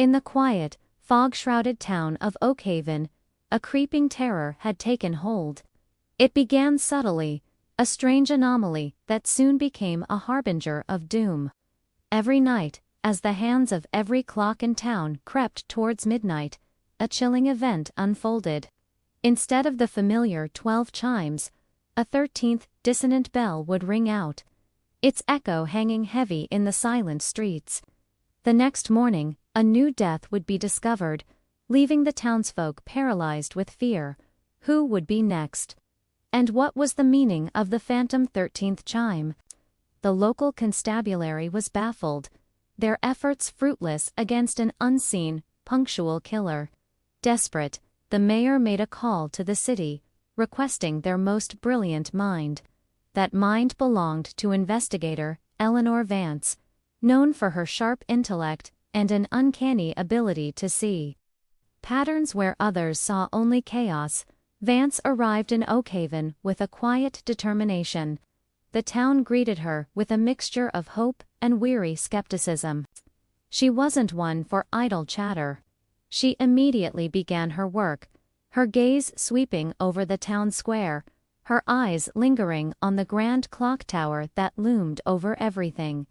In the quiet, fog-shrouded town of Oakhaven, a creeping terror had taken hold. It began subtly, a strange anomaly that soon became a harbinger of doom. Every night, as the hands of every clock in town crept towards midnight, a chilling event unfolded. Instead of the familiar 12 chimes, a 13th dissonant bell would ring out, its echo hanging heavy in the silent streets. The next morning, a new death would be discovered, leaving the townsfolk paralyzed with fear. Who would be next? And what was the meaning of the phantom 13th chime? The local constabulary was baffled, their efforts fruitless against an unseen, punctual killer. Desperate, the mayor made a call to the city, requesting their most brilliant mind. That mind belonged to investigator Eleanor Vance, known for her sharp intellect and an uncanny ability to see patterns where others saw only chaos. Vance arrived in Oakhaven with a quiet determination. The town greeted her with a mixture of hope and weary skepticism. She wasn't one for idle chatter. She immediately began her work, her gaze sweeping over the town square, her eyes lingering on the grand clock tower that loomed over everything.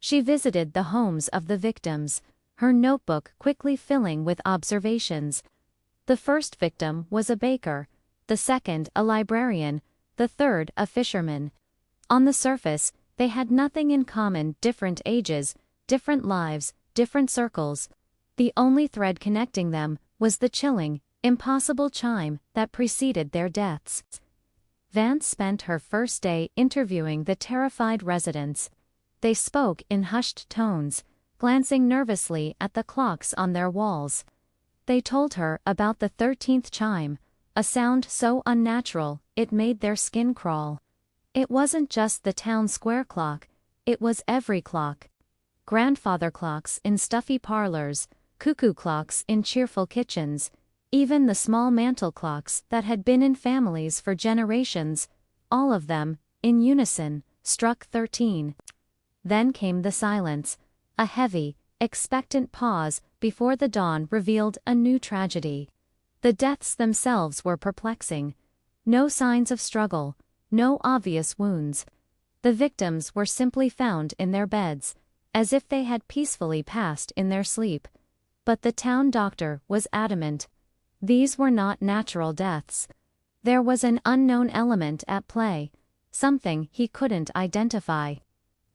She visited the homes of the victims, her notebook quickly filling with observations. The first victim was a baker, the second a librarian, the third a fisherman. On the surface, they had nothing in common: different ages, different lives, different circles. The only thread connecting them was the chilling, impossible chime that preceded their deaths. Vance spent her first day interviewing the terrified residents. They spoke in hushed tones, glancing nervously at the clocks on their walls. They told her about the 13th chime, a sound so unnatural it made their skin crawl. It wasn't just the town square clock, it was every clock. Grandfather clocks in stuffy parlors, cuckoo clocks in cheerful kitchens, even the small mantel clocks that had been in families for generations, all of them, in unison, struck 13. Then came the silence, a heavy, expectant pause before the dawn revealed a new tragedy. The deaths themselves were perplexing. No signs of struggle, no obvious wounds. The victims were simply found in their beds, as if they had peacefully passed in their sleep. But the town doctor was adamant. These were not natural deaths. There was an unknown element at play, something he couldn't identify.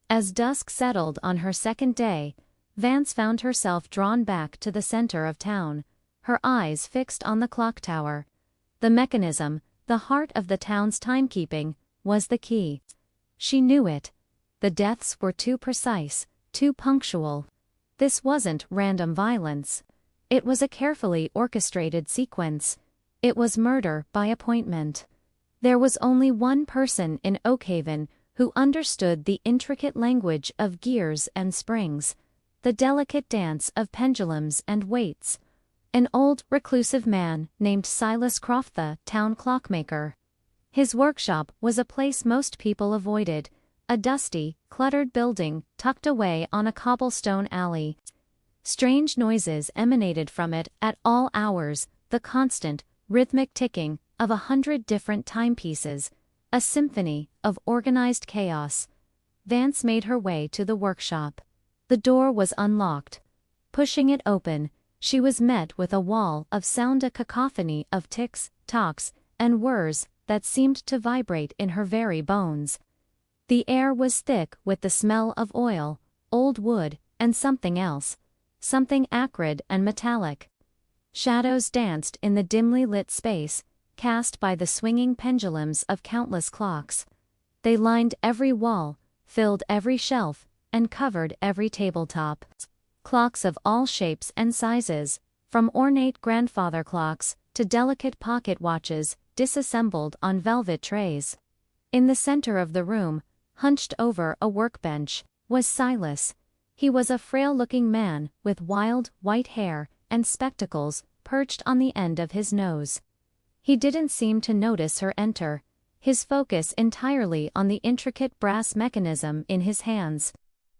As dusk settled on her second day, Vance found herself drawn back to the center of town, her eyes fixed on the clock tower. The mechanism, the heart of the town's timekeeping, was the key. She knew it. The deaths were too precise, too punctual. This wasn't random violence. It was a carefully orchestrated sequence. It was murder by appointment. There was only one person in Oakhaven who understood the intricate language of gears and springs, the delicate dance of pendulums and weights. An old, reclusive man named Silas Croft, the town clockmaker. His workshop was a place most people avoided, a dusty, cluttered building tucked away on a cobblestone alley. Strange noises emanated from it at all hours, the constant, rhythmic ticking of 100 different timepieces, a symphony of organized chaos. Vance made her way to the workshop. The door was unlocked. Pushing it open, she was met with a wall of sound, a cacophony of ticks, tocks, and whirs that seemed to vibrate in her very bones. The air was thick with the smell of oil, old wood, and something else, something acrid and metallic. Shadows danced in the dimly lit space, cast by the swinging pendulums of countless clocks. They lined every wall, filled every shelf, and covered every tabletop. Clocks of all shapes and sizes, from ornate grandfather clocks to delicate pocket watches disassembled on velvet trays. In the center of the room, hunched over a workbench, was Silas. He was a frail-looking man with wild, white hair and spectacles perched on the end of his nose. He didn't seem to notice her enter, his focus entirely on the intricate brass mechanism in his hands.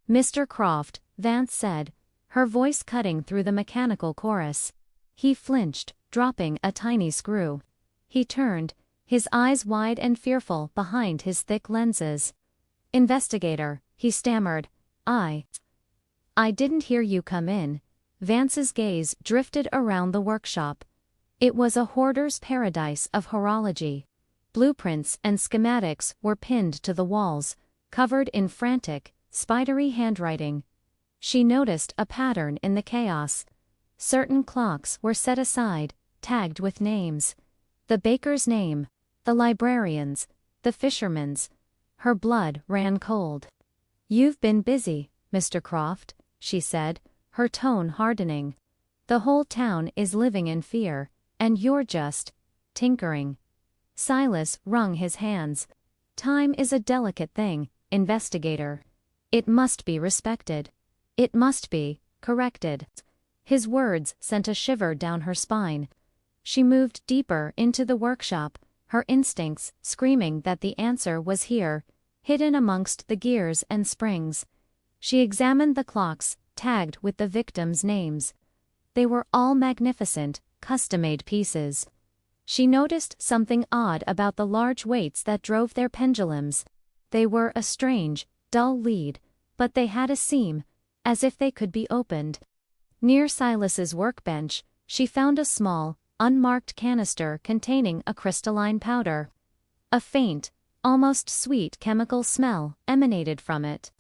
"Mr. Croft," Vance said, her voice cutting through the mechanical chorus. He flinched, dropping a tiny screw. He turned, his eyes wide and fearful behind his thick lenses. "Investigator," he stammered. I didn't hear you come in." Vance's gaze drifted around the workshop. It was a hoarder's paradise of horology. Blueprints and schematics were pinned to the walls, covered in frantic, spidery handwriting. She noticed a pattern in the chaos. Certain clocks were set aside, tagged with names. The baker's name, the librarian's, the fisherman's. Her blood ran cold. "You've been busy, Mr. Croft," she said, her tone hardening. "The whole town is living in fear, and you're just tinkering." Silas wrung his hands. "Time is a delicate thing, investigator. It must be respected. It must be corrected." His words sent a shiver down her spine. She moved deeper into the workshop, her instincts screaming that the answer was here, hidden amongst the gears and springs. She examined the clocks, tagged with the victims' names. They were all magnificent, custom-made pieces. She noticed something odd about the large weights that drove their pendulums. They were a strange, dull lead, but they had a seam, as if they could be opened. Near Silas's workbench, she found a small, unmarked canister containing a crystalline powder. A faint, almost sweet chemical smell emanated from it.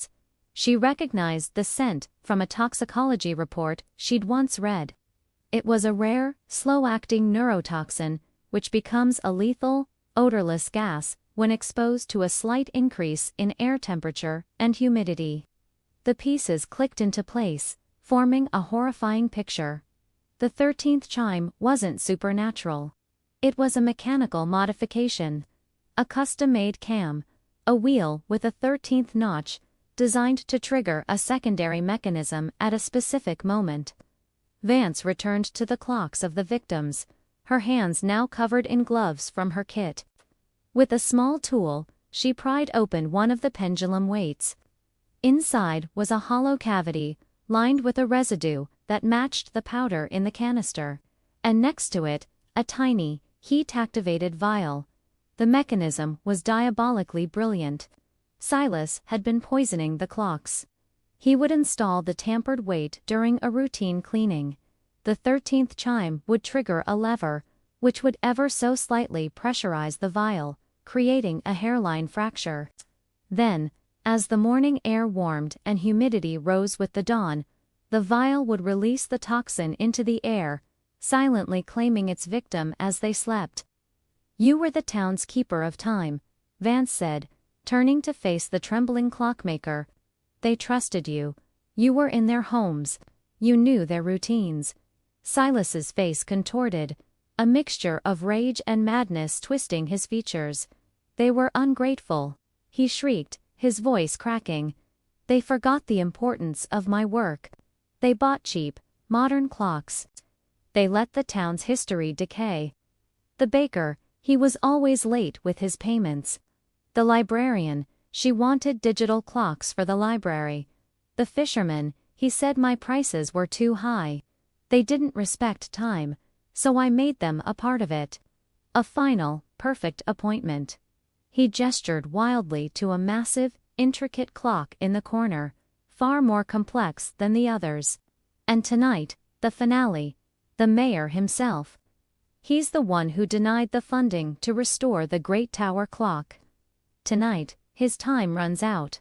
She recognized the scent from a toxicology report she'd once read. It was a rare, slow-acting neurotoxin, which becomes a lethal, odorless gas when exposed to a slight increase in air temperature and humidity. The pieces clicked into place, forming a horrifying picture. The 13th chime wasn't supernatural. It was a mechanical modification. A custom-made cam, a wheel with a 13th notch, designed to trigger a secondary mechanism at a specific moment. Vance returned to the clocks of the victims, her hands now covered in gloves from her kit. With a small tool, she pried open one of the pendulum weights. Inside was a hollow cavity, lined with a residue that matched the powder in the canister, and next to it, a tiny, heat-activated vial. The mechanism was diabolically brilliant. Silas had been poisoning the clocks. He would install the tampered weight during a routine cleaning. The 13th chime would trigger a lever, which would ever so slightly pressurize the vial, creating a hairline fracture. Then, as the morning air warmed and humidity rose with the dawn, the vial would release the toxin into the air, silently claiming its victim as they slept. "You were the town's keeper of time," Vance said, turning to face the trembling clockmaker. "They trusted you. You were in their homes. You knew their routines." Silas's face contorted, a mixture of rage and madness twisting his features. "They were ungrateful," he shrieked, his voice cracking. "They forgot the importance of my work. They bought cheap, modern clocks. They let the town's history decay. The baker, he was always late with his payments. The librarian, she wanted digital clocks for the library. The fisherman, he said my prices were too high. They didn't respect time, so I made them a part of it. A final, perfect appointment." He gestured wildly to a massive, intricate clock in the corner, far more complex than the others. "And tonight, the finale, the mayor himself. He's the one who denied the funding to restore the Great Tower clock. Tonight, his time runs out."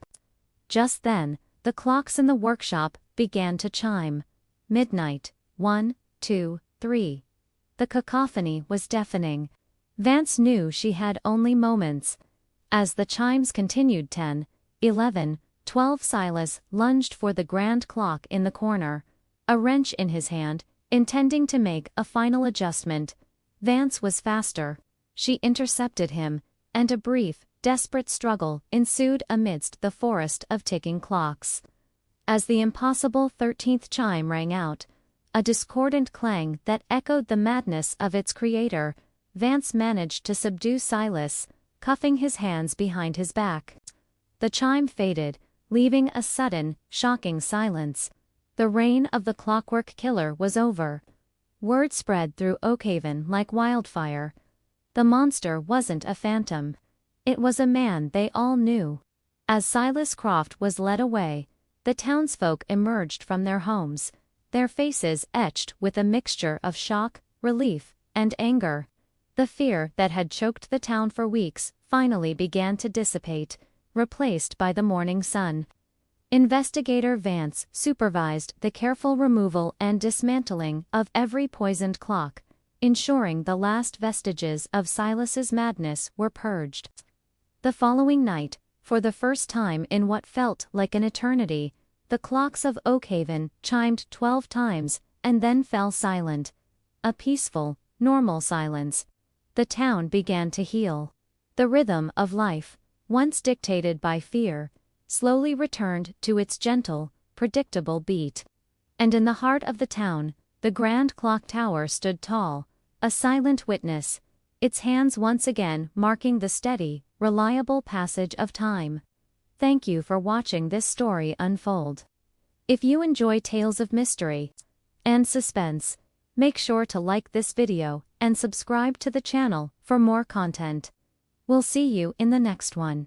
Just then, the clocks in the workshop began to chime. Midnight, 1, 2, 3. The cacophony was deafening. Vance knew she had only moments. As the chimes continued 10, 11, 12, Silas lunged for the grand clock in the corner, a wrench in his hand, intending to make a final adjustment. Vance was faster. She intercepted him, and a brief, desperate struggle ensued amidst the forest of ticking clocks. As the impossible 13th chime rang out, a discordant clang that echoed the madness of its creator, Vance managed to subdue Silas, cuffing his hands behind his back. The chime faded, leaving a sudden, shocking silence. The reign of the Clockwork Killer was over. Word spread through Oakhaven like wildfire. The monster wasn't a phantom. It was a man they all knew. As Silas Croft was led away, the townsfolk emerged from their homes, their faces etched with a mixture of shock, relief, and anger. The fear that had choked the town for weeks finally began to dissipate, replaced by the morning sun. Investigator Vance supervised the careful removal and dismantling of every poisoned clock, ensuring the last vestiges of Silas's madness were purged. The following night, for the first time in what felt like an eternity, the clocks of Oakhaven chimed 12 times and then fell silent. A peaceful, normal silence. The town began to heal. The rhythm of life, once dictated by fear, slowly returned to its gentle, predictable beat. And in the heart of the town, the grand clock tower stood tall, a silent witness, its hands once again marking the steady, reliable passage of time. Thank you for watching this story unfold. If you enjoy tales of mystery and suspense, make sure to like this video and subscribe to the channel for more content. We'll see you in the next one.